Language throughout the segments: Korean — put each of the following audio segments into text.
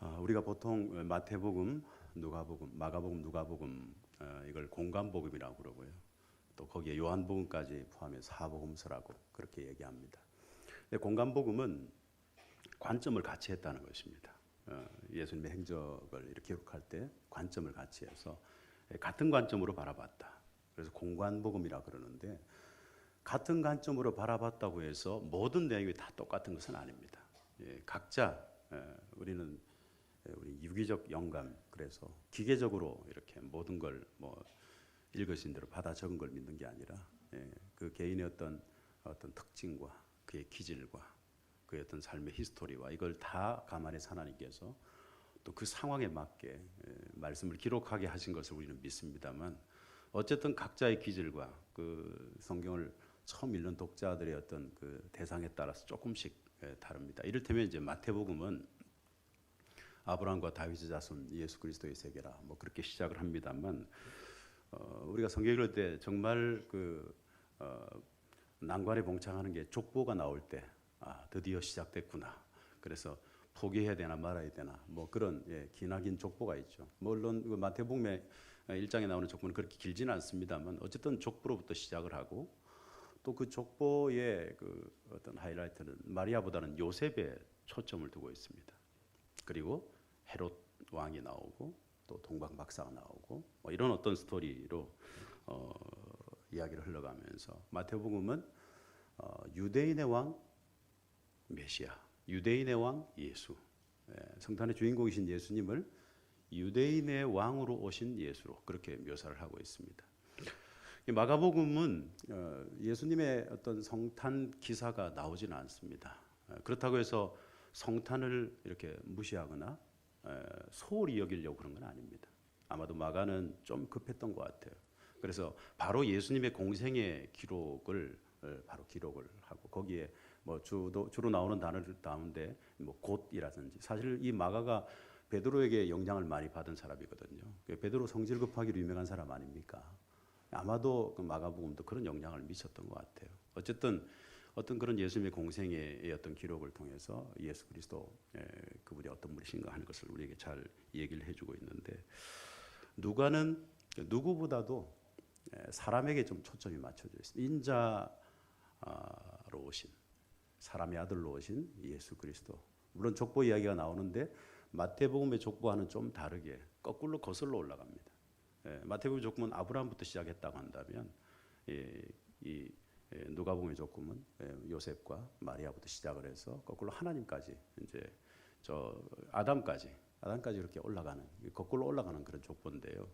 우리가 보통 마태복음, 누가복음, 마가복음, 누가복음 이걸 공관복음이라고 그러고요. 또 거기에 요한복음까지 포함해서 사복음서라고 그렇게 얘기합니다. 근데 공관복음은 관점을 같이 했다는 것입니다. 예수님의 행적을 이렇게 기록할 때 관점을 같이 해서 같은 관점으로 바라봤다. 그래서 공관복음이라 그러는데 같은 관점으로 바라봤다고 해서 모든 내용이 다 똑같은 것은 아닙니다. 각자 우리는 우리 유기적 영감, 그래서 기계적으로 이렇게 모든 걸 뭐 읽으신 대로 받아 적은 걸 믿는 게 아니라 그 개인의 어떤 특징과 그의 기질과 그의 어떤 삶의 히스토리와 이걸 다 감안해서 하나님께서 또 그 상황에 맞게 말씀을 기록하게 하신 것을 우리는 믿습니다만, 어쨌든 각자의 기질과 그 성경을 처음 읽는 독자들의 어떤 그 대상에 따라서 조금씩 다릅니다. 이를테면 이제 마태복음은 아브라함과 다윗의 자손 예수 그리스도의 세계라 뭐 그렇게 시작을 합니다만, 우리가 성경 읽을 때 정말 난관에 봉착하는 게 족보가 나올 때 드디어 시작됐구나. 그래서 포기해야 되나 말아야 되나 뭐 그런 기나긴 족보가 있죠. 물론 그 마태복음의 1장에 나오는 족보는 그렇게 길지는 않습니다만 어쨌든 족보로부터 시작을 하고, 또 그 족보의 그 어떤 하이라이트는 마리아보다는 요셉에 초점을 두고 있습니다. 그리고 헤롯 왕이 나오고 또 동방 박사가 나오고 뭐 이런 어떤 스토리로 이야기를 흘러가면서 마태복음은 유대인의 왕 메시아, 유대인의 왕 예수, 성탄의 주인공이신 예수님을 유대인의 왕으로 오신 예수로 그렇게 묘사를 하고 있습니다. 마가복음은 예수님의 어떤 성탄 기사가 나오지는 않습니다. 그렇다고 해서 성탄을 이렇게 무시하거나 소홀히 여기려고 그런 건 아닙니다. 아마도 마가는 좀 급했던 것 같아요. 그래서 바로 예수님의 공생의 기록을 바로 기록을 하고, 거기에 뭐 주로 나오는 단어들 가운데 뭐 곧이라든지, 사실 이 마가가 베드로에게 영향을 많이 받은 사람이거든요. 베드로 성질 급하기로 유명한 사람 아닙니까? 아마도 그 마가복음도 그런 영향을 미쳤던 것 같아요. 어쨌든 어떤 그런 예수님의 공생의 어떤 기록을 통해서 예수 그리스도 그분이 어떤 분이신가 하는 것을 우리에게 잘 얘기를 해주고 있는데, 누가는 누구보다도 사람에게 좀 초점이 맞춰져 있습니다. 인자로 오신, 사람의 아들로 오신 예수 그리스도. 물론 족보 이야기가 나오는데 마태복음의 족보와는 좀 다르게 거꾸로 거슬러 올라갑니다. 마태복음 족보는 아브라함부터 시작했다고 한다면 이 누가복음의 족보는 요셉과 마리아부터 시작을 해서 거꾸로 하나님까지, 이제 저 아담까지 이렇게 올라가는, 거꾸로 올라가는 그런 족보인데요.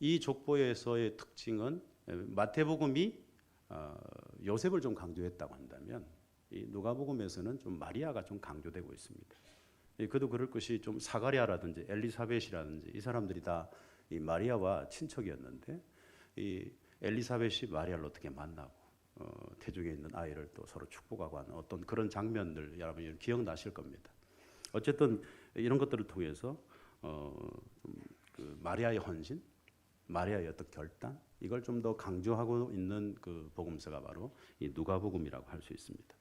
이 족보에서의 특징은 마태복음이 요셉을 좀 강조했다고 한다면 이 누가복음에서는 좀 마리아가 좀 강조되고 있습니다. 그도 그럴 것이 좀 사가랴라든지 엘리사벳이라든지 이 사람들이 다 이 마리아와 친척이었는데, 이 엘리사벳이 마리아를 어떻게 만나고 태중에 있는 아이를 또 서로 축복하고 하는 어떤 그런 장면들 여러분 기억나실 겁니다. 어쨌든 이런 것들을 통해서 그 마리아의 헌신, 마리아의 어떤 결단, 이걸 좀 더 강조하고 있는 그 복음서가 바로 이 누가복음이라고 할 수 있습니다.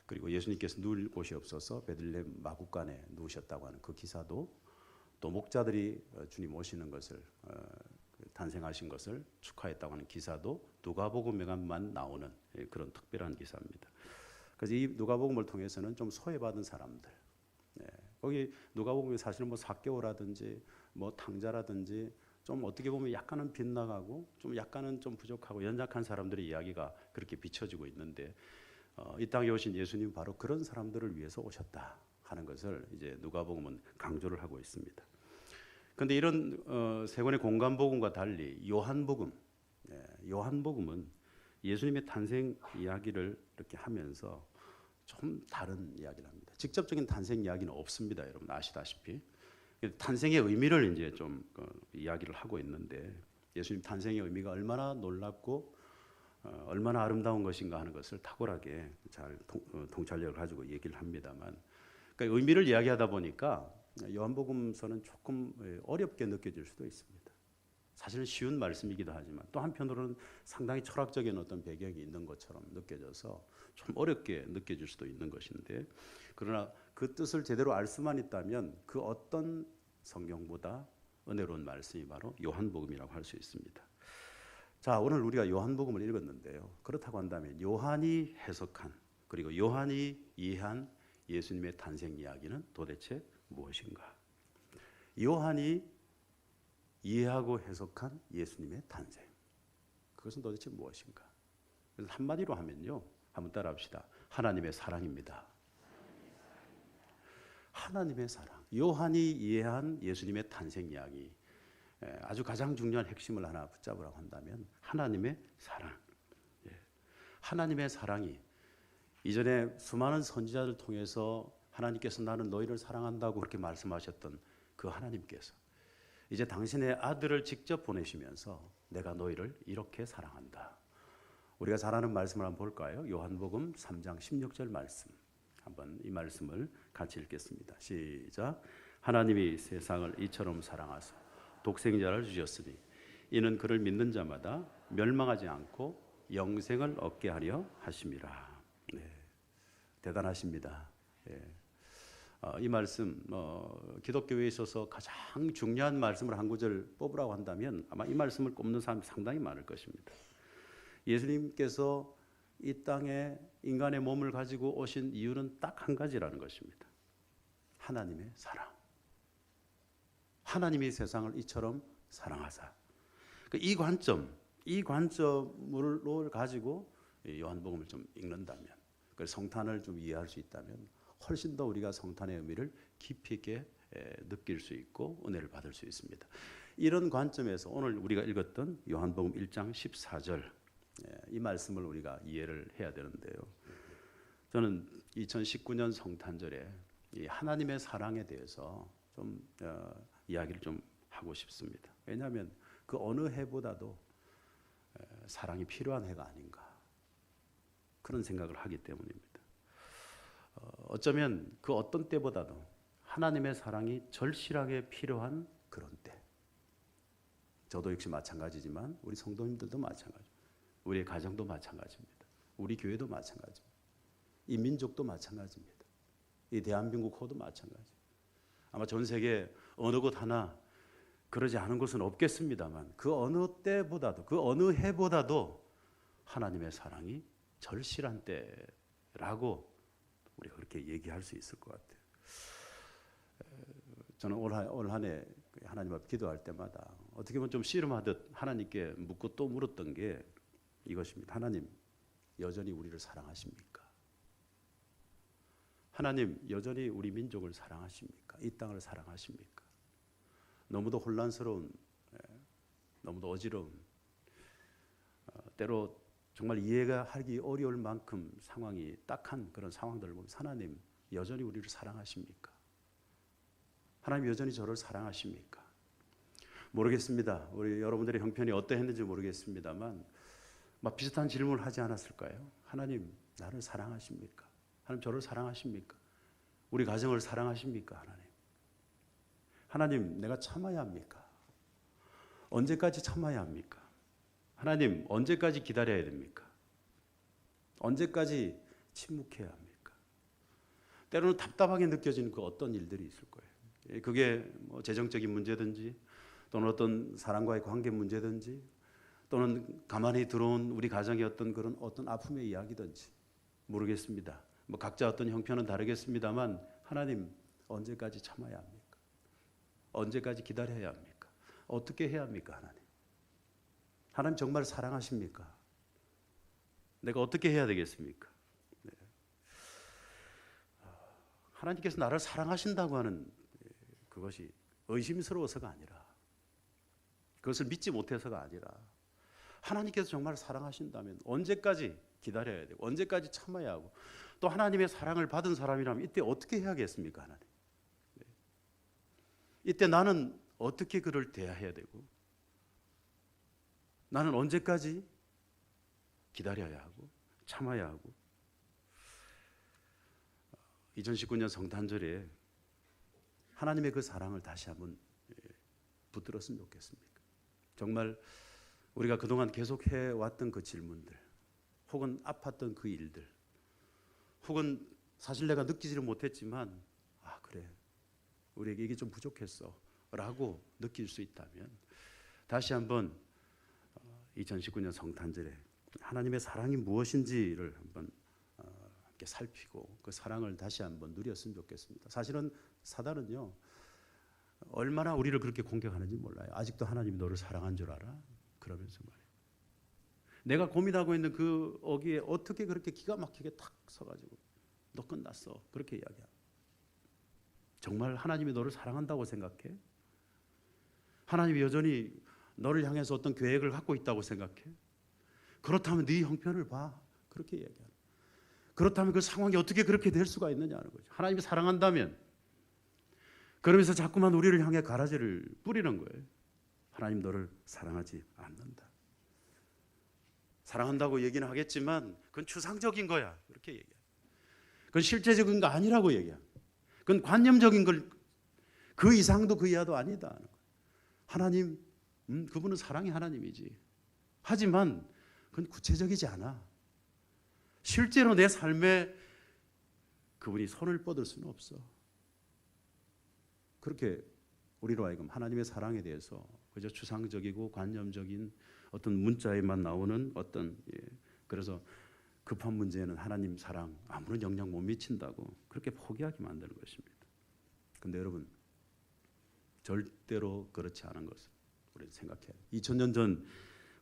그리고 예수님께서 누울 곳이 없어서 베들레헴 마구간에 누우셨다고 하는 그 기사도, 또 목자들이 주님 오시는 것을 탄생하신 것을 축하했다고 하는 기사도 누가복음에만 나오는 그런 특별한 기사입니다. 그래서 이 누가복음을 통해서는 좀 소외받은 사람들, 거기 누가복음이 사실은 뭐 삭개오라든지 뭐 탕자라든지 좀 어떻게 보면 약간은 빗나가고 좀 약간은 좀 부족하고 연약한 사람들의 이야기가 그렇게 비춰지고 있는데, 이 땅에 오신 예수님 바로 그런 사람들을 위해서 오셨다 하는 것을 이제 누가복음은 강조를 하고 있습니다. 그런데 이런 세 권의 공관복음과 달리 요한복음은 예수님의 탄생 이야기를 이렇게 하면서 좀 다른 이야기를 합니다. 직접적인 탄생 이야기는 없습니다. 여러분 아시다시피 탄생의 의미를 이제 좀 이야기를 하고 있는데, 예수님 탄생의 의미가 얼마나 놀랍고 얼마나 아름다운 것인가 하는 것을 탁월하게 잘 통찰력을 가지고 얘기를 합니다만, 그러니까 의미를 이야기하다 보니까 요한복음서는 조금 어렵게 느껴질 수도 있습니다. 사실은 쉬운 말씀이기도 하지만 또 한편으로는 상당히 철학적인 어떤 배경이 있는 것처럼 느껴져서 좀 어렵게 느껴질 수도 있는 것인데, 그러나 그 뜻을 제대로 알 수만 있다면 그 어떤 성경보다 은혜로운 말씀이 바로 요한복음이라고 할 수 있습니다. 자, 오늘 우리가 요한복음을 읽었는데요. 그렇다고 한다면 요한이 해석한 그리고 요한이 이해한 예수님의 탄생 이야기는 도대체 무엇인가? 요한이 이해하고 해석한 예수님의 탄생, 그것은 도대체 무엇인가? 그래서 한마디로 하면요, 한번 따라합시다. 하나님의 사랑입니다. 하나님의 사랑. 요한이 이해한 예수님의 탄생 이야기, 아주 가장 중요한 핵심을 하나 붙잡으라고 한다면 하나님의 사랑. 하나님의 사랑이 이전에 수많은 선지자를 통해서 하나님께서 나는 너희를 사랑한다고 그렇게 말씀하셨던 그 하나님께서 이제 당신의 아들을 직접 보내시면서 내가 너희를 이렇게 사랑한다. 우리가 잘 아는 말씀을 한번 볼까요? 요한복음 3장 16절 말씀. 한번 이 말씀을 같이 읽겠습니다. 시작. 하나님이 세상을 이처럼 사랑하사 독생자를 주셨으니 이는 그를 믿는 자마다 멸망하지 않고 영생을 얻게 하려 하심이라. 네, 대단하십니다. 이 말씀, 기독교에 있어서 가장 중요한 말씀을 한 구절 뽑으라고 한다면 아마 이 말씀을 꼽는 사람이 상당히 많을 것입니다. 예수님께서 이 땅에 인간의 몸을 가지고 오신 이유는 딱 한 가지라는 것입니다. 하나님의 사랑. 하나님이 세상을 이처럼 사랑하사. 이 관점을 가지고 요한복음을 좀 읽는다면, 성탄을 좀 이해할 수 있다면 훨씬 더 우리가 성탄의 의미를 깊이 있게 느낄 수 있고 은혜를 받을 수 있습니다. 이런 관점에서 오늘 우리가 읽었던 요한복음 1장 14절 이 말씀을 우리가 이해를 해야 되는데요. 저는 2019년 성탄절에 이 하나님의 사랑에 대해서 좀 이야기를 좀 하고 싶습니다. 왜냐하면 그 어느 해보다도 사랑이 필요한 해가 아닌가 그런 생각을 하기 때문입니다. 어쩌면 그 어떤 때보다도 하나님의 사랑이 절실하게 필요한 그런 때. 저도 역시 마찬가지지만 우리 성도님들도 마찬가지입니다. 우리의 가정도 마찬가지입니다. 우리 교회도 마찬가지입니다. 이 민족도 마찬가지입니다. 이 대한민국 호도 마찬가지. 아마 전 세계 어느 곳 하나 그러지 않은 곳은 없겠습니다만 그 어느 때보다도 그 어느 해보다도 하나님의 사랑이 절실한 때라고 우리가 그렇게 얘기할 수 있을 것 같아요. 저는 올 한 해 하나님 앞에 기도할 때마다 어떻게 보면 좀 씨름하듯 하나님께 묻고 또 물었던 게 이것입니다. 하나님, 여전히 우리를 사랑하십니까? 하나님, 여전히 우리 민족을 사랑하십니까? 이 땅을 사랑하십니까? 너무도 혼란스러운, 너무도 어지러운, 때로 정말 이해가 하기 어려울 만큼 상황이 딱한 그런 상황들을 보면서 하나님, 여전히 우리를 사랑하십니까? 하나님, 여전히 저를 사랑하십니까? 모르겠습니다. 우리 여러분들의 형편이 어떠했는지 모르겠습니다만 막 비슷한 질문을 하지 않았을까요? 하나님, 나를 사랑하십니까? 하나님, 저를 사랑하십니까? 우리 가정을 사랑하십니까? 하나님, 내가 참아야 합니까? 언제까지 참아야 합니까? 하나님, 언제까지 기다려야 됩니까? 언제까지 침묵해야 합니까? 때로는 답답하게 느껴지는 그 어떤 일들이 있을 거예요. 그게 뭐 재정적인 문제든지 또는 어떤 사람과의 관계 문제든지 또는 가만히 들어온 우리 가정의 어떤 그런 어떤 아픔의 이야기든지 모르겠습니다. 뭐 각자 어떤 형편은 다르겠습니다만 하나님, 언제까지 참아야 합니까? 언제까지 기다려야 합니까? 어떻게 해야 합니까? 하나님 정말 사랑하십니까? 내가 어떻게 해야 되겠습니까? 네. 하나님께서 나를 사랑하신다고 하는 그것이 의심스러워서가 아니라 그것을 믿지 못해서가 아니라 하나님께서 정말 사랑하신다면 언제까지 기다려야 되고 언제까지 참아야 하고 또 하나님의 사랑을 받은 사람이라면 이때 어떻게 해야겠습니까? 하나님. 네. 이때 나는 어떻게 그를 대해야 되고 나는 언제까지 기다려야 하고 참아야 하고 2019년 성탄절에 하나님의 그 사랑을 다시 한번 붙들었으면 좋겠습니까? 정말 우리가 그동안 계속 해왔던 그 질문들, 혹은 아팠던 그 일들, 혹은 사실 내가 느끼지를 못했지만 그래, 우리에게 이게 좀 부족했어 라고 느낄 수 있다면 다시 한번 2019년 성탄절에 하나님의 사랑이 무엇인지를 한번 함께 살피고 그 사랑을 다시 한번 누렸으면 좋겠습니다. 사실은 사단은요, 얼마나 우리를 그렇게 공격하는지 몰라요. 아직도 하나님이 너를 사랑한 줄 알아? 그러면서 말이에요. 내가 고민하고 있는 그 어기에 어떻게 그렇게 기가 막히게 탁 서가지고 너 끝났어 그렇게 이야기하고, 정말 하나님이 너를 사랑한다고 생각해? 하나님이 여전히 너를 향해서 어떤 계획을 갖고 있다고 생각해? 그렇다면 네 형편을 봐 그렇게 이야기하는. 그렇다면 그 상황이 어떻게 그렇게 될 수가 있느냐는 거죠. 하나님이 사랑한다면. 그러면서 자꾸만 우리를 향해 가라지를 뿌리는 거예요. 하나님 너를 사랑하지 않는다. 사랑한다고 얘기는 하겠지만 그건 추상적인 거야 그렇게 얘기해요. 그건 실제적인 거 아니라고 얘기해요. 그건 관념적인 걸, 그 이상도 그 이하도 아니다. 하나님, 그분은 사랑의 하나님이지. 하지만 그건 구체적이지 않아. 실제로 내 삶에 그분이 손을 뻗을 수는 없어. 그렇게 우리로 하여금 하나님의 사랑에 대해서 그저 추상적이고 관념적인 어떤 문자에만 나오는 어떤, 그래서 급한 문제에는 하나님 사랑 아무런 영향 못 미친다고 그렇게 포기하게 만드는 것입니다. 그런데 여러분, 절대로 그렇지 않은 것을 우리는 생각해야 해요. 2000년 전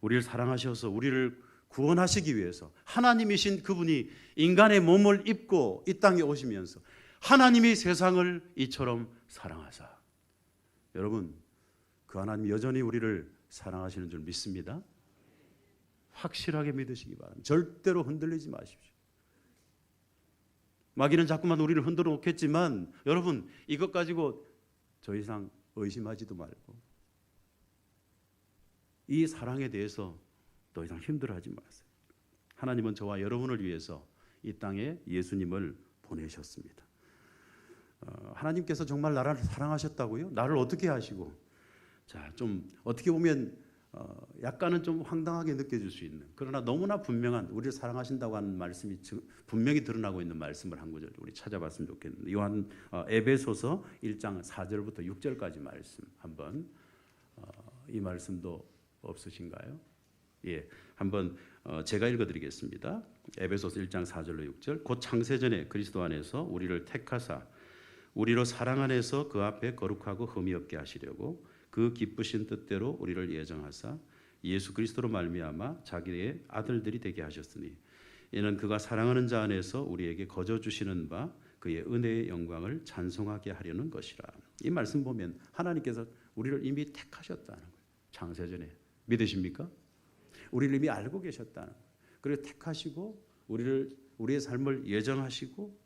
우리를 사랑하셔서 우리를 구원하시기 위해서 하나님이신 그분이 인간의 몸을 입고 이 땅에 오시면서 하나님이 세상을 이처럼 사랑하사. 여러분, 그 하나님 여전히 우리를 사랑하시는 줄 믿습니다. 확실하게 믿으시기 바랍니다. 절대로 흔들리지 마십시오. 마귀는 자꾸만 우리를 흔들어 놓겠지만 여러분, 이것 가지고 더 이상 의심하지도 말고 이 사랑에 대해서 더 이상 힘들어하지 마세요. 하나님은 저와 여러분을 위해서 이 땅에 예수님을 보내셨습니다. 하나님께서 정말 나를 사랑하셨다고요? 나를 어떻게 하시고? 자, 좀 어떻게 보면 약간은 좀 황당하게 느껴질 수 있는, 그러나 너무나 분명한, 우리를 사랑하신다고 하는 말씀이 분명히 드러나고 있는 말씀을 한 구절 우리 찾아봤으면 좋겠는데, 요한 에베소서 1장 4절부터 6절까지 말씀 한번, 이 말씀도 없으신가요? 예, 한번 제가 읽어드리겠습니다. 에베소서 1장 4절로 6절. 곧 창세전에 그리스도 안에서 우리를 택하사 우리로 사랑 안에서 그 앞에 거룩하고 흠이 없게 하시려고 그 기쁘신 뜻대로 우리를 예정하사 예수 그리스도로 말미암아 자기의 아들들이 되게 하셨으니 이는 그가 사랑하는 자 안에서 우리에게 거저 주시는 바 그의 은혜의 영광을 찬송하게 하려는 것이라. 이 말씀 보면 하나님께서 우리를 이미 택하셨다는 거예요. 창세전에. 믿으십니까? 우리를 이미 알고 계셨다는 거예요. 그리고 택하시고 우리의 삶을 예정하시고,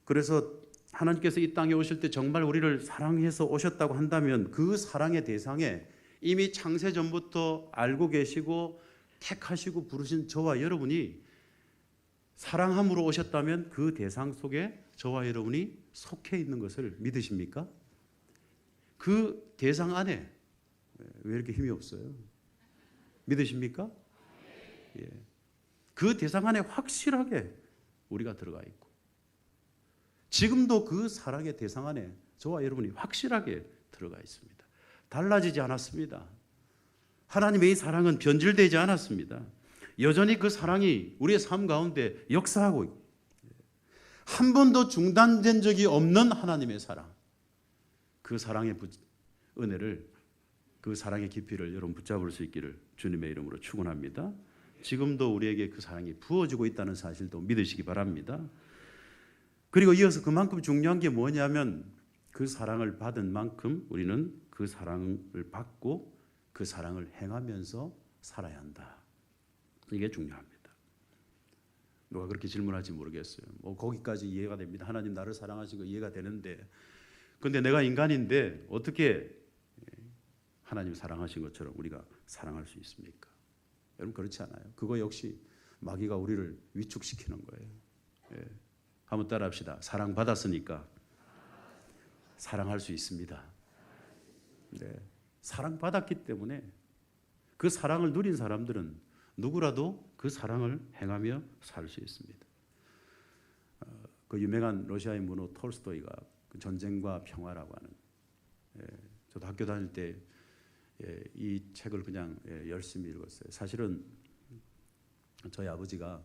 그래서 하나님께서 이 땅에 오실 때 정말 우리를 사랑해서 오셨다고 한다면 그 사랑의 대상에 이미 창세전부터 알고 계시고 택하시고 부르신 저와 여러분이 사랑함으로 오셨다면 그 대상 속에 저와 여러분이 속해 있는 것을 믿으십니까? 그 대상 안에 왜 이렇게 힘이 없어요? 믿으십니까? 예. 그 대상 안에 확실하게 우리가 들어가 있고, 지금도 그 사랑의 대상 안에 저와 여러분이 확실하게 들어가 있습니다. 달라지지 않았습니다. 하나님의 이 사랑은 변질되지 않았습니다. 여전히 그 사랑이 우리의 삶 가운데 역사하고 있고, 한 번도 중단된 적이 없는 하나님의 사랑, 그 사랑의 은혜를, 그 사랑의 깊이를 여러분 붙잡을 수 있기를 주님의 이름으로 축원합니다. 지금도 우리에게 그 사랑이 부어지고 있다는 사실도 믿으시기 바랍니다. 그리고 이어서 그만큼 중요한 게 뭐냐면 그 사랑을 받은 만큼 우리는 그 사랑을 받고 그 사랑을 행하면서 살아야 한다. 이게 중요합니다. 누가 그렇게 질문할지 모르겠어요. 뭐 거기까지 이해가 됩니다. 하나님 나를 사랑하신 거 이해가 되는데, 근데 내가 인간인데 어떻게 하나님 사랑하신 것처럼 우리가 사랑할 수 있습니까? 여러분 그렇지 않아요. 그거 역시 마귀가 우리를 위축시키는 거예요. 예. 한번 따라합시다. 사랑받았으니까 사랑할 수 있습니다. 네. 사랑받았기 때문에 그 사랑을 누린 사람들은 누구라도 그 사랑을 행하며 살 수 있습니다. 그 유명한 러시아의 문호 톨스토이가 그 전쟁과 평화라고 하는, 저도 학교 다닐 때 이 책을 그냥 열심히 읽었어요. 사실은 저희 아버지가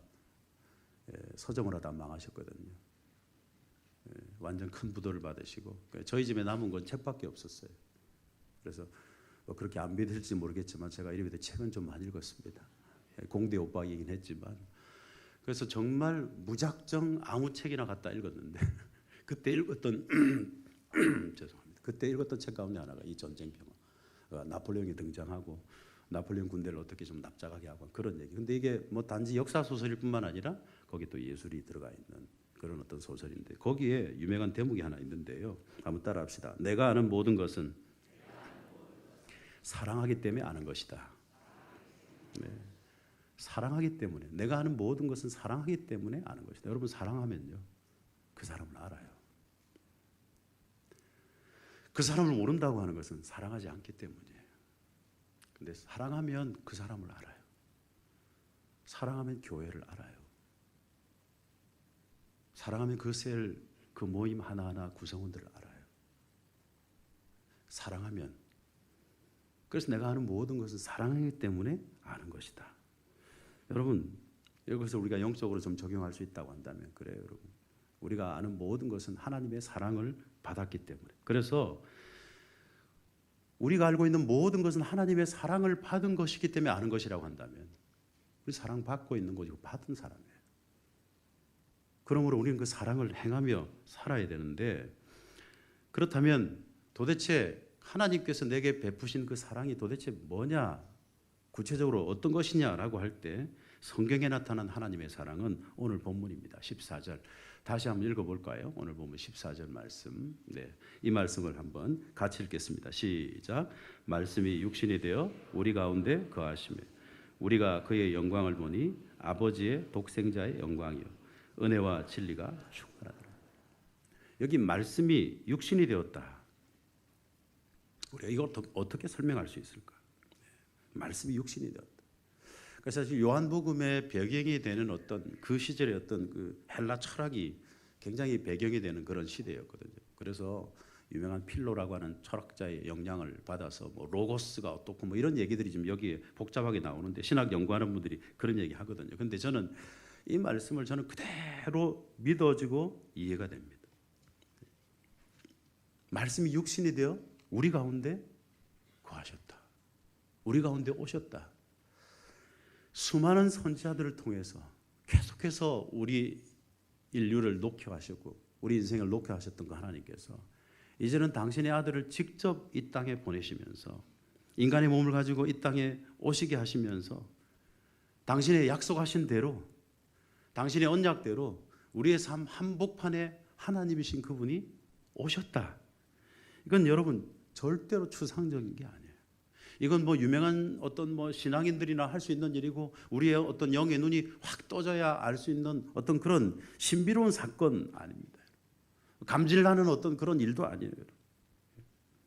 서점을 하다 망하셨거든요. 완전 큰 부도를 받으시고 저희 집에 남은 건 책밖에 없었어요. 그래서 그렇게 안 믿을지 모르겠지만 제가 이름에 책은 좀 많이 읽었습니다. 공대 오빠이긴 했지만. 그래서 정말 무작정 아무 책이나 갖다 읽었는데 그때 읽었던 죄송합니다. 그때 읽었던 책 가운데 하나가 이 전쟁평화. 나폴레옹이 등장하고 나폴레옹 군대를 어떻게 좀 납작하게 하고 그런 얘기. 근데 이게 뭐 단지 역사 소설일 뿐만 아니라 거기 또 예술이 들어가 있는 그런 어떤 소설인데 거기에 유명한 대목이 하나 있는데요. 한번 따라합시다. 내가 아는 모든 것은 사랑하기 때문에 아는 것이다. 네. 사랑하기 때문에, 내가 아는 모든 것은 사랑하기 때문에 아는 것이다. 여러분, 사랑하면요 그 사람을 알아요. 그 사람을 모른다고 하는 것은 사랑하지 않기 때문이에요. 근데 사랑하면 그 사람을 알아요. 사랑하면 교회를 알아요. 사랑하면 그 셀, 그 모임 하나하나 구성원들을 알아요. 사랑하면, 그래서 내가 아는 모든 것은 사랑하기 때문에 아는 것이다. 여러분, 여기서 우리가 영적으로 좀 적용할 수 있다고 한다면 그래요, 여러분. 우리가 아는 모든 것은 하나님의 사랑을 받았기 때문에. 그래서 우리가 알고 있는 모든 것은 하나님의 사랑을 받은 것이기 때문에 아는 것이라고 한다면 우리 사랑받고 있는 것이고 받은 사람이에요. 그러므로 우리는 그 사랑을 행하며 살아야 되는데, 그렇다면 도대체 하나님께서 내게 베푸신 그 사랑이 도대체 뭐냐, 구체적으로 어떤 것이냐라고 할 때 성경에 나타난 하나님의 사랑은 오늘 본문입니다. 14절 다시 한번 읽어볼까요? 오늘 보면 14절 말씀. 네, 이 말씀을 한번 같이 읽겠습니다. 시작. 말씀이 육신이 되어 우리 가운데 거하시며 우리가 그의 영광을 보니 아버지의 독생자의 영광이요 은혜와 진리가 충만하더라. 여기 말씀이 육신이 되었다. 우리가 이걸 어떻게 설명할 수 있을까? 말씀이 육신이 되었다. 그래서 사실 요한복음의 배경이 되는 어떤 그 시절의 어떤 그 헬라 철학이 굉장히 배경이 되는 그런 시대였거든요. 그래서 유명한 필로라고 하는 철학자의 영향을 받아서 뭐 로고스가 어떻고 뭐 이런 얘기들이 좀 여기에 복잡하게 나오는데 신학 연구하는 분들이 그런 얘기 하거든요. 근데 저는 이 말씀을 저는 그대로 믿어지고 이해가 됩니다. 말씀이 육신이 되어 우리 가운데 거하셨다. 우리 가운데 오셨다. 수많은 선지자들을 통해서 계속해서 우리 인류를 녹여하셨고 우리 인생을 녹여하셨던 그 하나님께서 이제는 당신의 아들을 직접 이 땅에 보내시면서 인간의 몸을 가지고 이 땅에 오시게 하시면서 당신의 약속하신 대로, 당신의 언약대로 우리의 삶 한복판에 하나님이신 그분이 오셨다. 이건 여러분 절대로 추상적인 게 아니에요. 이건 뭐 유명한 어떤 뭐 신앙인들이나 할 수 있는 일이고 우리의 어떤 영의 눈이 확 떠져야 알 수 있는 어떤 그런 신비로운 사건 아닙니다. 감질나는 어떤 그런 일도 아니에요.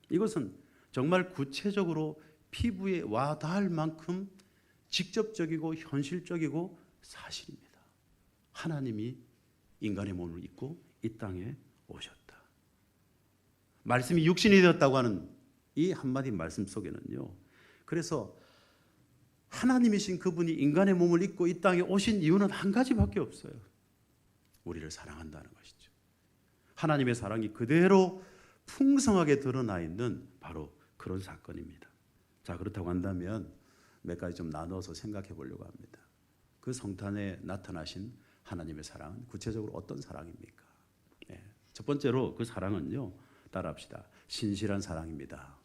이것은 정말 구체적으로 피부에 와 닿을 만큼 직접적이고 현실적이고 사실입니다. 하나님이 인간의 몸을 입고 이 땅에 오셨다. 말씀이 육신이 되었다고 하는 이 한마디 말씀 속에는요, 그래서 하나님이신 그분이 인간의 몸을 입고 이 땅에 오신 이유는 한 가지밖에 없어요. 우리를 사랑한다는 것이죠. 하나님의 사랑이 그대로 풍성하게 드러나 있는 바로 그런 사건입니다. 자, 그렇다고 한다면 몇 가지 좀 나눠서 생각해 보려고 합니다. 그 성탄에 나타나신 하나님의 사랑은 구체적으로 어떤 사랑입니까? 네. 첫 번째로 그 사랑은요, 따라합시다. 신실한 사랑입니다.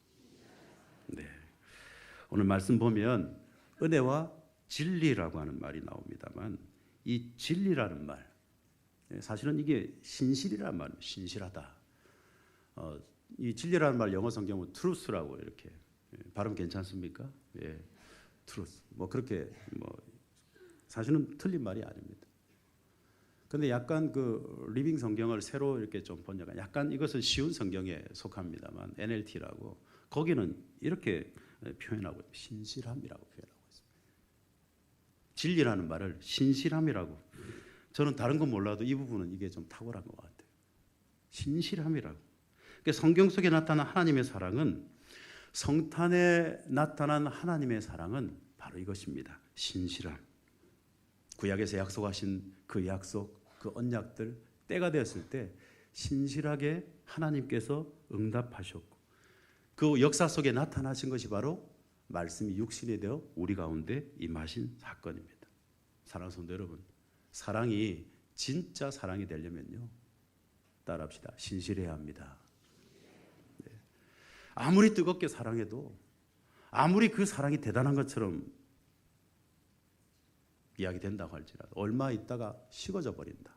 네. 오늘 말씀 보면 은혜와 진리라고 하는 말이 나옵니다만 이 진리라는 말, 사실은 이게 신실이라는 말입니다. 신실하다. 이 진리라는 말 영어 성경은 truth라고 이렇게 발음 괜찮습니까? 예, truth. 뭐 그렇게 뭐 사실은 틀린 말이 아닙니다. 근데 약간 그 리빙 성경을 새로 이렇게 좀 번역한 약간 이것은 쉬운 성경에 속합니다만 NLT라고 거기는 이렇게 표현하고 신실함이라고 표현하고 있습니다. 진리라는 말을 신실함이라고. 저는 다른 건 몰라도 이 부분은 이게 좀 탁월한 것 같아요. 신실함이라고. 그러니까 성경 속에 나타난 하나님의 사랑은, 성탄에 나타난 하나님의 사랑은 바로 이것입니다. 신실함. 구약에서 약속하신 그 약속, 그 언약들 때가 되었을 때 신실하게 하나님께서 응답하셨고, 그 역사 속에 나타나신 것이 바로 말씀이 육신이 되어 우리 가운데 임하신 사건입니다. 사랑하는 성도 여러분, 사랑이 진짜 사랑이 되려면요, 따라합시다. 신실해야 합니다. 네. 아무리 뜨겁게 사랑해도, 아무리 그 사랑이 대단한 것처럼 이야기된다고 할지라도 얼마 있다가 식어져 버린다.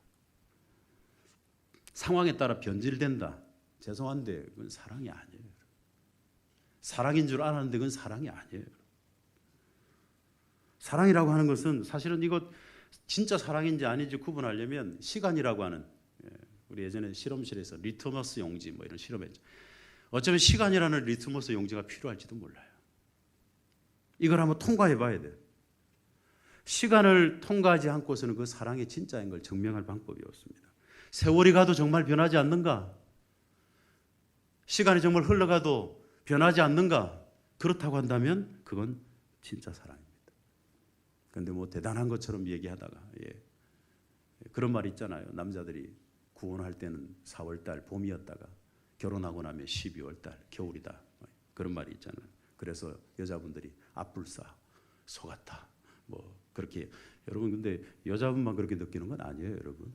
상황에 따라 변질된다. 죄송한데 그건 사랑이 아니에요. 사랑인 줄 알았는데 그건 사랑이 아니에요. 사랑이라고 하는 것은 사실은 이것 진짜 사랑인지 아닌지 구분하려면 시간이라고 하는, 우리 예전에 실험실에서 리트머스 용지 뭐 이런 실험했죠. 어쩌면 시간이라는 리트머스 용지가 필요할지도 몰라요. 이걸 한번 통과해 봐야 돼요. 시간을 통과하지 않고서는 그 사랑이 진짜인 걸 증명할 방법이 없습니다. 세월이 가도 정말 변하지 않는가? 시간이 정말 흘러가도 변하지 않는가? 그렇다고 한다면 그건 진짜 사랑입니다. 그런데 뭐 대단한 것처럼 얘기하다가, 그런 말 있잖아요. 남자들이 구원할 때는 4월달 봄이었다가 결혼하고 나면 12월달 겨울이다. 그런 말이 있잖아요. 그래서 여자분들이 앞불싸 속았다. 뭐 그렇게. 여러분, 근데 여자분만 그렇게 느끼는 건 아니에요, 여러분.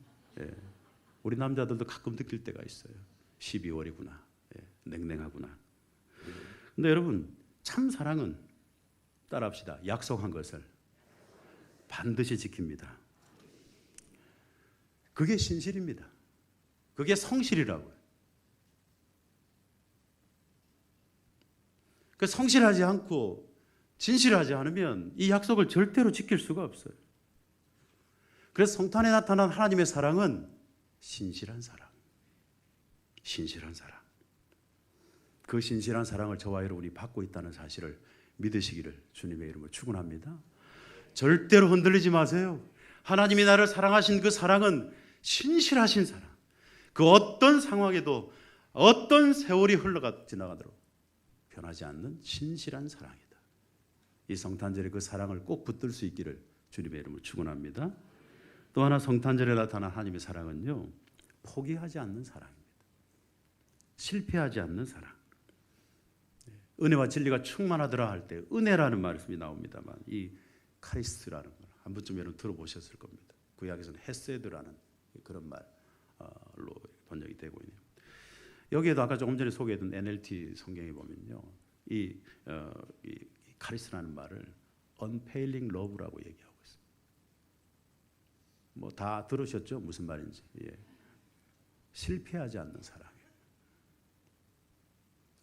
우리 남자들도 가끔 느낄 때가 있어요. 12월이구나. 냉랭하구나. 근데 여러분, 참 사랑은, 따라합시다, 약속한 것을 반드시 지킵니다. 그게 신실입니다. 그게 성실이라고요. 그 성실하지 않고 진실하지 않으면 이 약속을 절대로 지킬 수가 없어요. 그래서 성탄에 나타난 하나님의 사랑은 신실한 사랑. 신실한 사랑. 그 신실한 사랑을 저와 여러분이 받고 있다는 사실을 믿으시기를 주님의 이름으로 축원합니다. 절대로 흔들리지 마세요. 하나님이 나를 사랑하신 그 사랑은 신실하신 사랑. 그 어떤 상황에도 어떤 세월이 지나가도록 변하지 않는 신실한 사랑이다. 이 성탄절에 그 사랑을 꼭 붙들 수 있기를 주님의 이름으로 축원합니다. 또 하나 성탄절에 나타난 하나님의 사랑은요, 포기하지 않는 사랑입니다. 실패하지 않는 사랑. 은혜와 진리가 충만하더라 할 때 은혜라는 말씀이 나옵니다만, 이 카리스트라는 걸 한 번쯤 여러분 들어보셨을 겁니다. 구약에서는 헤세드라는 그런 말로 번역이 되고 있네요. 여기에도 아까 조금 전에 소개했던 NLT 성경에 보면요, 이 카리스라는 말을 unfailing love라고 얘기하고 있습니다. 뭐 다 들으셨죠? 무슨 말인지. 실패하지 않는 사랑이에요.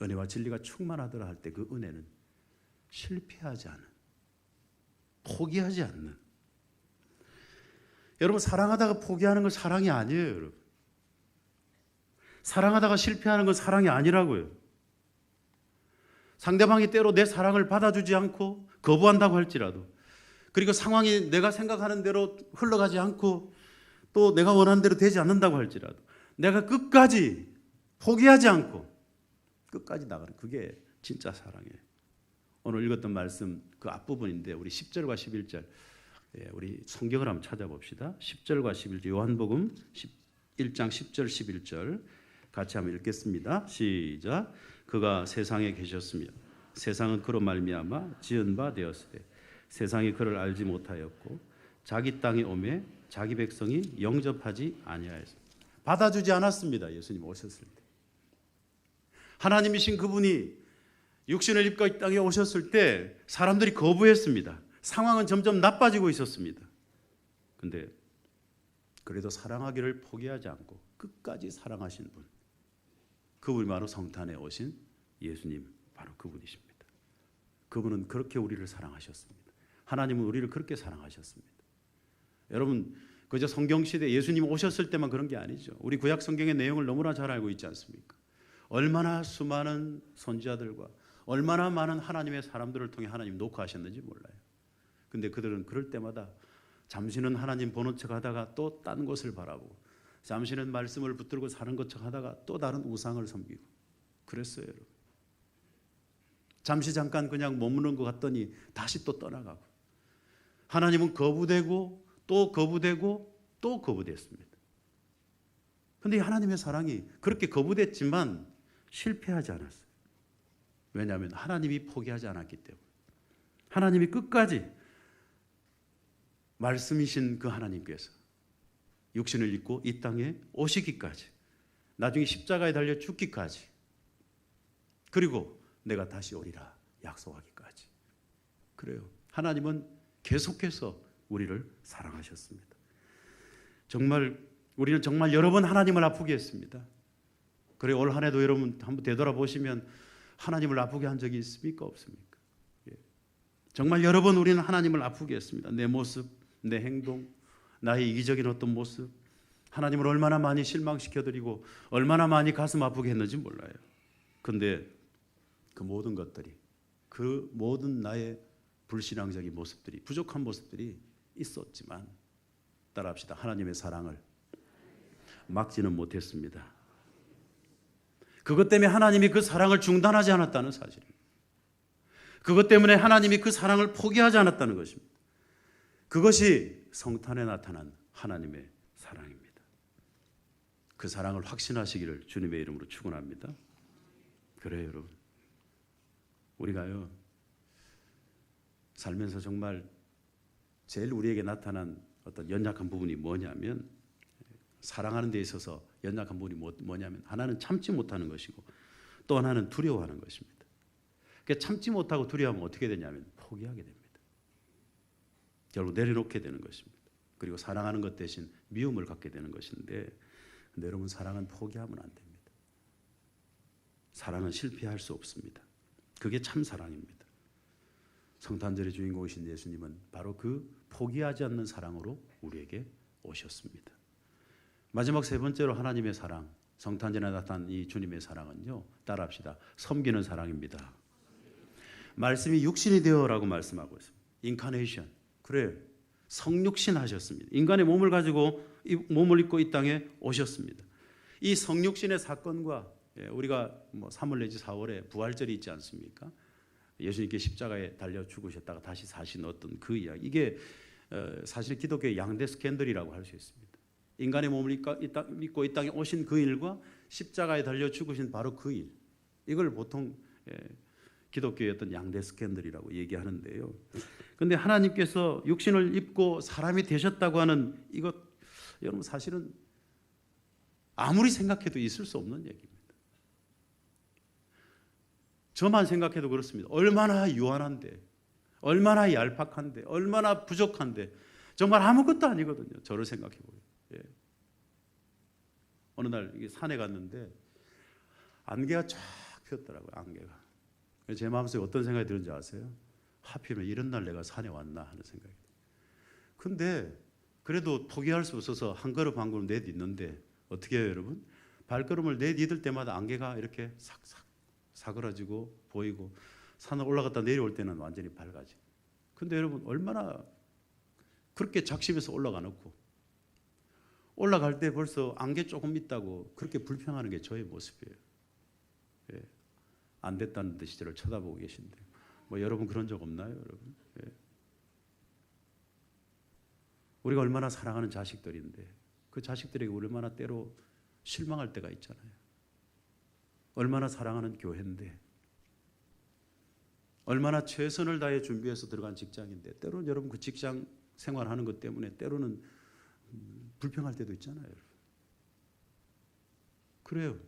은혜와 진리가 충만하더라 할 때 그 은혜는 실패하지 않은, 포기하지 않는. 여러분, 사랑하다가 포기하는 건 사랑이 아니에요, 여러분. 사랑하다가 실패하는 건 사랑이 아니라고요. 상대방이 때로 내 사랑을 받아주지 않고 거부한다고 할지라도, 그리고 상황이 내가 생각하는 대로 흘러가지 않고 또 내가 원하는 대로 되지 않는다고 할지라도 내가 끝까지 포기하지 않고 끝까지 나가는, 그게 진짜 사랑이에요. 오늘 읽었던 말씀 그 앞부분인데, 우리 10절과 11절, 우리 성경을 한번 찾아봅시다. 10절과 11절, 요한복음 1장 10절 11절 같이 한번 읽겠습니다. 시작. 그가 세상에 계셨으며 세상은 그로 말미암아 지은 바 되었으되 세상이 그를 알지 못하였고 자기 땅에 오매 자기 백성이 영접하지 아니하였습니다. 받아주지 않았습니다. 예수님 오셨을 때. 하나님이신 그분이 육신을 입고 이 땅에 오셨을 때 사람들이 거부했습니다. 상황은 점점 나빠지고 있었습니다. 근데 그래도 사랑하기를 포기하지 않고 끝까지 사랑하신 분, 그분이 바로 성탄에 오신 예수님, 바로 그분이십니다. 그분은 그렇게 우리를 사랑하셨습니다. 하나님은 우리를 그렇게 사랑하셨습니다. 여러분, 그저 성경시대 예수님 오셨을 때만 그런 게 아니죠. 우리 구약 성경의 내용을 너무나 잘 알고 있지 않습니까? 얼마나 수많은 선지자들과 얼마나 많은 하나님의 사람들을 통해 하나님 녹화하셨는지 몰라요. 근데 그들은 그럴 때마다 잠시는 하나님 보는 척 하다가 또 딴 곳을 바라보고, 잠시는 말씀을 붙들고 사는 것처럼 하다가 또 다른 우상을 섬기고 그랬어요, 여러분. 잠시 잠깐 그냥 머무는 것 같더니 다시 또 떠나가고, 하나님은 거부되고 또 거부되고 또 거부됐습니다. 그런데 하나님의 사랑이 그렇게 거부됐지만 실패하지 않았어요. 왜냐하면 하나님이 포기하지 않았기 때문에. 하나님이 끝까지 말씀이신 그 하나님께서 육신을 입고 이 땅에 오시기까지, 나중에 십자가에 달려 죽기까지, 그리고 내가 다시 오리라 약속하기까지. 그래요. 하나님은 계속해서 우리를 사랑하셨습니다. 우리는 정말 여러 번 하나님을 아프게 했습니다. 그래, 올 한 해도 여러분 한번 되돌아보시면 하나님을 아프게 한 적이 있습니까? 없습니까? 예. 정말 여러 번 우리는 하나님을 아프게 했습니다. 내 모습, 내 행동, 나의 이기적인 어떤 모습, 하나님을 얼마나 많이 실망시켜드리고 얼마나 많이 가슴 아프게 했는지 몰라요. 그런데 그 모든 것들이, 그 모든 나의 불신앙적인 모습들이, 부족한 모습들이 있었지만, 따라합시다, 하나님의 사랑을 막지는 못했습니다. 그것 때문에 하나님이 그 사랑을 중단하지 않았다는 사실입니다. 그것 때문에 하나님이 그 사랑을 포기하지 않았다는 것입니다. 그것이 성탄에 나타난 하나님의 사랑입니다. 그 사랑을 확신하시기를 주님의 이름으로 축원합니다. 그래요, 여러분. 우리가요, 살면서 정말 제일 우리에게 나타난 어떤 연약한 부분이 뭐냐면, 사랑하는 데 있어서 연약한 부분이 뭐냐면, 하나는 참지 못하는 것이고 또 하나는 두려워하는 것입니다. 그러니까 참지 못하고 두려워하면 어떻게 되냐면 포기하게 됩니다. 결국 내려놓게 되는 것입니다. 그리고 사랑하는 것 대신 미움을 갖게 되는 것인데, 근데 여러분, 사랑은 포기하면 안 됩니다. 사랑은 실패할 수 없습니다. 그게 참 사랑입니다. 성탄절의 주인공이신 예수님은 바로 그 포기하지 않는 사랑으로 우리에게 오셨습니다. 마지막 세 번째로 하나님의 사랑, 성탄절에 나타난 이 주님의 사랑은요, 따라합시다, 섬기는 사랑입니다. 말씀이 육신이 되어라고 말씀하고 있습니다. 인카네이션. 그래, 성육신 하셨습니다. 인간의 몸을 가지고 이 몸을 입고 이 땅에 오셨습니다. 이 성육신의 사건과 우리가 3월 내지 4월에 부활절이 있지 않습니까? 예수님께 십자가에 달려 죽으셨다가 다시 사신 어떤 그 이야기, 이게 사실 기독교의 양대 스캔들이라고 할 수 있습니다. 인간의 몸을 입고 이 땅에 오신 그 일과 십자가에 달려 죽으신 바로 그 일, 이걸 보통 기독교의 어떤 양대 스캔들이라고 얘기하는데요. 그런데 하나님께서 육신을 입고 사람이 되셨다고 하는 이것, 여러분, 사실은 아무리 생각해도 있을 수 없는 얘기입니다. 저만 생각해도 그렇습니다. 얼마나 유한한데, 얼마나 얄팍한데, 얼마나 부족한데, 정말 아무것도 아니거든요. 저를 생각해 보면. 예. 어느 날 산에 갔는데 안개가 쫙 피었더라고요. 안개가. 제 마음속에 어떤 생각이 드는지 아세요? 하필이면 이런 날 내가 산에 왔나 하는 생각이. 근데 그래도 포기할 수 없어서 한 걸음 한 걸음 내딛는데 어떻게 해요, 여러분? 발걸음을 내딛을 때마다 안개가 이렇게 싹싹 사그라지고 보이고, 산을 올라갔다 내려올 때는 완전히 밝아지고. 근데 여러분, 얼마나 그렇게 작심해서 올라가 놓고 올라갈 때 벌써 안개 조금 있다고 그렇게 불평하는 게 저의 모습이에요. 예. 안 됐다는 듯이 저를 쳐다보고 계신데, 여러분 그런 적 없나요, 여러분? 예. 우리가 얼마나 사랑하는 자식들인데 그 자식들에게 얼마나 때로 실망할 때가 있잖아요. 얼마나 사랑하는 교회인데, 얼마나 최선을 다해 준비해서 들어간 직장인데, 때로는 여러분 그 직장 생활하는 것 때문에 때로는 불평할 때도 있잖아요, 여러분. 그래요.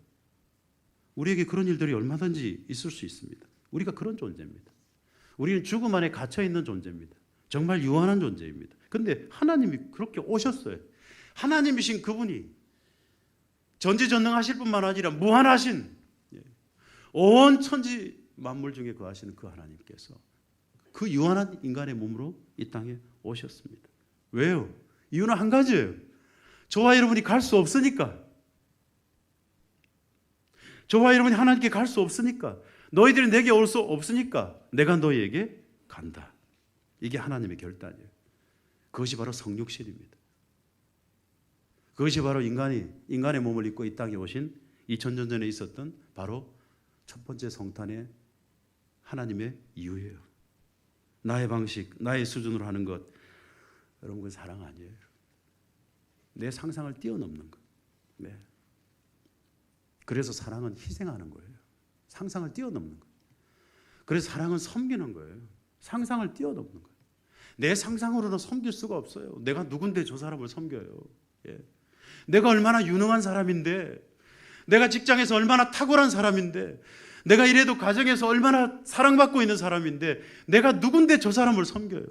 우리에게 그런 일들이 얼마든지 있을 수 있습니다. 우리가 그런 존재입니다. 우리는 죽음 안에 갇혀 있는 존재입니다. 정말 유한한 존재입니다. 그런데 하나님이 그렇게 오셨어요. 하나님이신 그분이 전지전능하실 뿐만 아니라 무한하신, 온 천지 만물 중에 거하시는 그 하나님께서 그 유한한 인간의 몸으로 이 땅에 오셨습니다. 왜요? 이유는 한 가지예요. 저와 여러분이 갈 수 없으니까. 저와 여러분이 하나님께 갈 수 없으니까. 너희들이 내게 올 수 없으니까 내가 너희에게 간다. 이게 하나님의 결단이에요. 그것이 바로 성육신입니다. 그것이 바로 인간의 몸을 입고 이 땅에 오신 2000년 전에 있었던 바로 첫 번째 성탄의 하나님의 이유예요. 나의 방식, 나의 수준으로 하는 것, 여러분 그건 사랑 아니에요. 내 상상을 뛰어넘는 것. 네. 그래서 사랑은 희생하는 거예요. 상상을 뛰어넘는 거예요. 그래서 사랑은 섬기는 거예요. 상상을 뛰어넘는 거예요. 내 상상으로는 섬길 수가 없어요. 내가 누군데 저 사람을 섬겨요. 예. 내가 얼마나 유능한 사람인데, 내가 직장에서 얼마나 탁월한 사람인데, 내가 이래도 가정에서 얼마나 사랑받고 있는 사람인데 내가 누군데 저 사람을 섬겨요.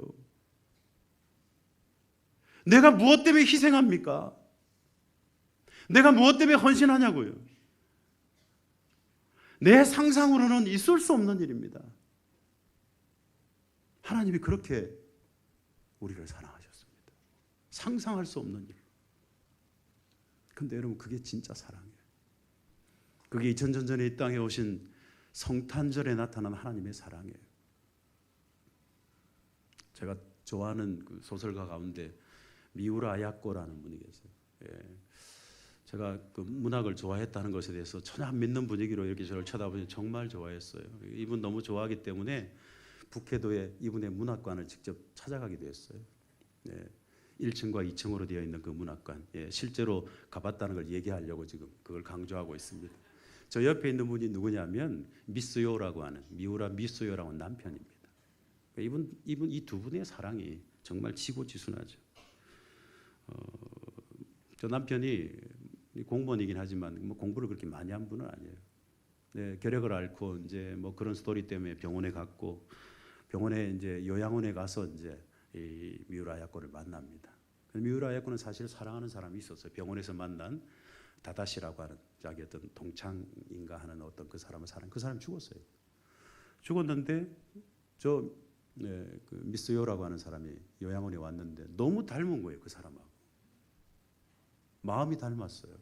내가 무엇 때문에 희생합니까? 내가 무엇 때문에 헌신하냐고요. 내 상상으로는 있을 수 없는 일입니다. 하나님이 그렇게 우리를 사랑하셨습니다. 상상할 수 없는 일. 근데 여러분 그게 진짜 사랑이에요. 그게 2000년 전에 이 땅에 오신 성탄절에 나타난 하나님의 사랑이에요. 제가 좋아하는 그 소설가 가운데 미우라 야코라는 분이 계세요. 예. 제가 그 문학을 좋아했다는 것에 대해서 전혀 안 믿는 분위기로 이렇게 저를 쳐다보니 정말 좋아했어요. 이분 너무 좋아하기 때문에 북해도에 이분의 문학관을 직접 찾아가기도 했어요. 예. 1층과 2층으로 되어 있는 그 문학관. 예. 실제로 가봤다는 걸 얘기하려고 지금 그걸 강조하고 있습니다. 저 옆에 있는 분이 누구냐면 미스요라고 하는 미우라 미스요라고 하는 남편입니다. 이분 이 두 분의 사랑이 정말 지고지순하죠. 저 남편이 공무원이긴 하지만 뭐 공부를 그렇게 많이 한 분은 아니에요. 네, 결핵을 앓고 이제 뭐 그런 스토리 때문에 병원에 갔고 병원에 이제 요양원에 가서 이제 이 미우라 야코를 만납니다. 미우라 야코는 사실 사랑하는 사람이 있었어요. 병원에서 만난 다다시라고 하는 자기 어떤 동창인가 하는 어떤 그 사람을 그 사람 죽었어요. 죽었는데 그 미스요라고 하는 사람이 요양원에 왔는데 너무 닮은 거예요. 그 사람하고 마음이 닮았어요.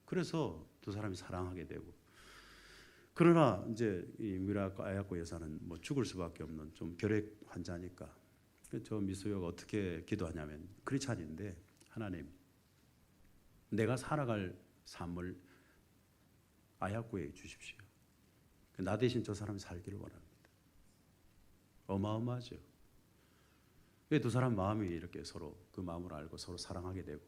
그래서 두 사람이 사랑하게 되고 그러나 이제 이 미우라 야코 여사는 뭐 죽을 수밖에 없는 좀 결핵 환자니까 저 미스요가 어떻게 기도하냐면 크리스찬인데 하나님 내가 살아갈 삶을 아야코에 주십시오. 나 대신 저 사람이 살기를 원합니다. 어마어마하죠. 두 사람 마음이 이렇게 서로 그 마음을 알고 서로 사랑하게 되고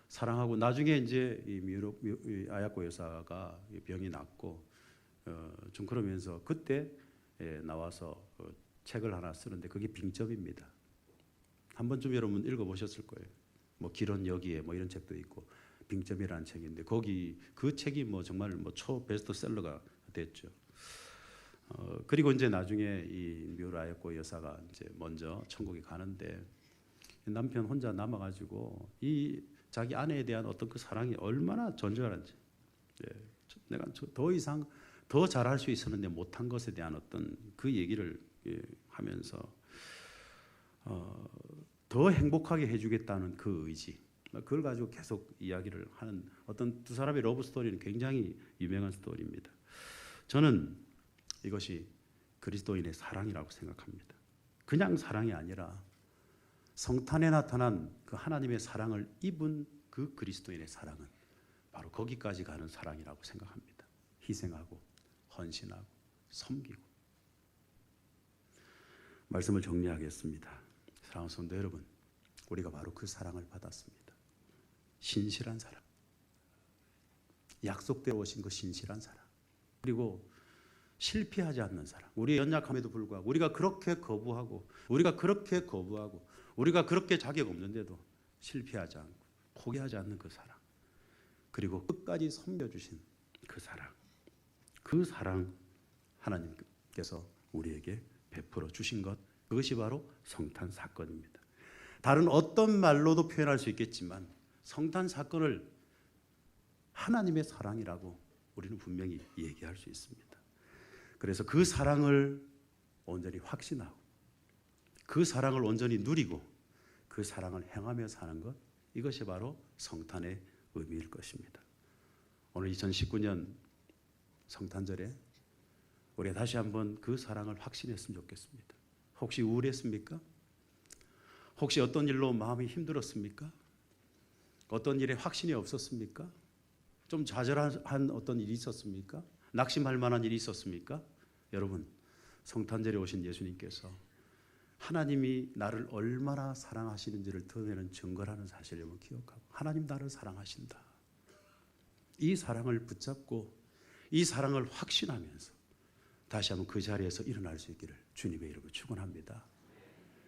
사랑하고 나중에 이제 이 아야코 여사가 병이 낫고 좀 그러면서 그때 나와서 책을 하나 쓰는데 그게 빙점입니다. 한 번쯤 여러분 읽어보셨을 거예요. 뭐 길은 여기에 뭐 이런 책도 있고 빙점이라는 책인데 거기 그 책이 뭐 정말 뭐 초 베스트셀러가 됐죠. 그리고 이제 나중에 이 미우라 야코 여사가 이제 먼저 천국에 가는데 남편 혼자 남아가지고 이 자기 아내에 대한 어떤 그 사랑이 얼마나 존재하는지 내가 더 이상 더 잘할 수 있었는데 못한 것에 대한 어떤 그 얘기를 하면서 더 행복하게 해주겠다는 그 의지 그걸 가지고 계속 이야기를 하는 어떤 두 사람의 러브 스토리는 굉장히 유명한 스토리입니다. 저는 이것이 그리스도인의 사랑이라고 생각합니다. 그냥 사랑이 아니라 성탄에 나타난 그 하나님의 사랑을 입은 그 그리스도인의 사랑은 바로 거기까지 가는 사랑이라고 생각합니다. 희생하고 헌신하고 섬기고. 말씀을 정리하겠습니다. 사랑하는 성도 여러분, 우리가 바로 그 사랑을 받았습니다. 신실한 사랑, 약속대로 오신 그 신실한 사랑, 그리고 실패하지 않는 사랑. 우리의 연약함에도 불구하고 우리가 그렇게 거부하고 우리가 그렇게 자격 없는데도 실패하지 않고 포기하지 않는 그 사랑, 그리고 끝까지 섬겨주신 그 사랑 하나님께서 우리에게 베풀어 주신 것, 그것이 바로 성탄 사건입니다. 다른 어떤 말로도 표현할 수 있겠지만 성탄 사건을 하나님의 사랑이라고 우리는 분명히 얘기할 수 있습니다. 그래서 그 사랑을 온전히 확신하고 그 사랑을 온전히 누리고 그 사랑을 행하며 사는 것, 이것이 바로 성탄의 의미일 것입니다. 오늘 2019년 성탄절에 우리가 다시 한번 그 사랑을 확신했으면 좋겠습니다. 혹시 우울했습니까? 혹시 어떤 일로 마음이 힘들었습니까? 어떤 일에 확신이 없었습니까? 좀 좌절한 어떤 일이 있었습니까? 낙심할 만한 일이 있었습니까? 여러분, 성탄절에 오신 예수님께서 하나님이 나를 얼마나 사랑하시는지를 드러내는 증거라는 사실을 여러분 기억하고, 하나님 나를 사랑하신다, 이 사랑을 붙잡고 이 사랑을 확신하면서 다시 한번 그 자리에서 일어날 수 있기를 주님의 이름으로 축원합니다.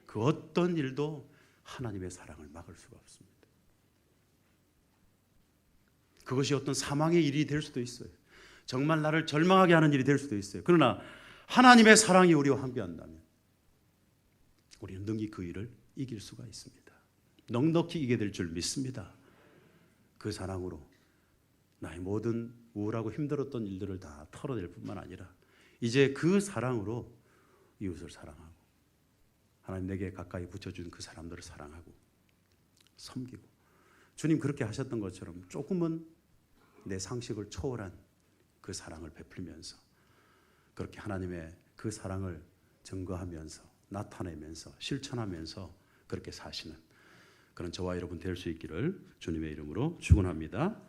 그 어떤 일도 하나님의 사랑을 막을 수가 없습니다. 그것이 어떤 사망의 일이 될 수도 있어요. 정말 나를 절망하게 하는 일이 될 수도 있어요. 그러나 하나님의 사랑이 우리와 함께한다면 우리는 능히 그 일을 이길 수가 있습니다. 넉넉히 이기게 될 줄 믿습니다. 그 사랑으로 나의 모든 우울하고 힘들었던 일들을 다 털어낼 뿐만 아니라 이제 그 사랑으로 이웃을 사랑하고 하나님 내게 가까이 붙여준 그 사람들을 사랑하고 섬기고, 주님 그렇게 하셨던 것처럼 조금은 내 상식을 초월한 그 사랑을 베풀면서 그렇게 하나님의 그 사랑을 증거하면서 나타내면서 실천하면서 그렇게 사시는 그런 저와 여러분 될 수 있기를 주님의 이름으로 축원합니다.